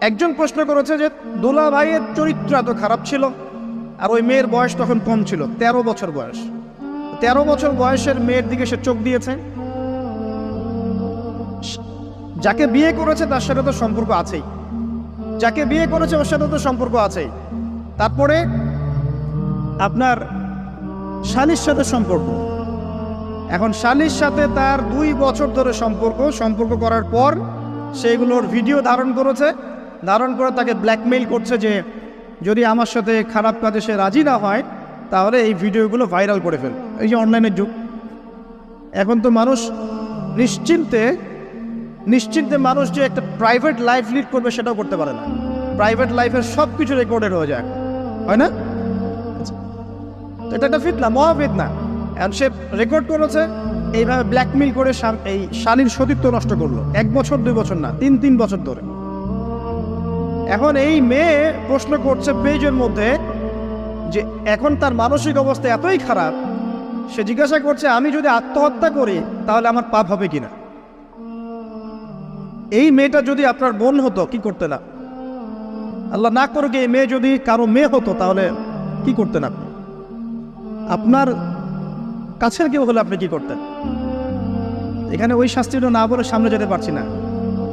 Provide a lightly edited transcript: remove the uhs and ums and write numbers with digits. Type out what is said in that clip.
একজন প্রশ্ন করেছে যে দুলা ভাইয়ের চরিত্র এত খারাপ ছিল, আর ওই মেয়ের বয়স তখন কম ছিল, 13 বছর বয়স। 13 বছর বয়সের মেয়ের দিকে সে চোখ দিয়েছে। যাকে বিয়ে করেছে তার সাথে তো সম্পর্ক আছেই, যাকে বিয়ে করেছে ওর সাথে তো সম্পর্ক আছেই। তারপরে আপনার শালির সাথে সম্পর্ক। এখন শালির সাথে তার 2 বছর ধরে সম্পর্ক করার পর সেগুলোর ভিডিও ধারণ করেছে, ধারণ করে তাকে ব্ল্যাকমেইল করছে যে যদি আমার সাথে খারাপ কাজে সে রাজি না হয় তাহলে এই ভিডিওগুলো ভাইরাল করে ফেল। এই যে অনলাইনের যুগ, এখন তো মানুষ নিশ্চিন্তে মানুষ যে একটা প্রাইভেট লাইফ লিড করবে সেটাও করতে পারে না। প্রাইভেট লাইফের সব কিছু রেকর্ডেড হয়ে যায়, হয় না? এটা একটা ফিতনা, মহা ফিতনা। এখন সে রেকর্ড করেছে, এইভাবে ব্ল্যাকমেইল করে এই শালীর সতীত্ব নষ্ট করলো। 1 বছর 2 বছর না, 3 বছর ধরে। এখন এই মেয়ে প্রশ্ন করছে পেজের মধ্যে যে এখন তার মানসিক অবস্থা এতই খারাপ, সে জিজ্ঞাসা করছে আমি যদি আত্মহত্যা করি তাহলে আমার পাপ হবে কিনা। এই মেয়েটা যদি আপনার বোন হতো কি করতেন? আল্লাহ না করুক এই মেয়ে যদি কারো মেয়ে হতো তাহলে কি করতেন আপনি? আপনার কাছের কেউ হলে আপনি কি করতেন? এখানে ওই শাস্তিটা না বলে সামনে যেতে পারছি না।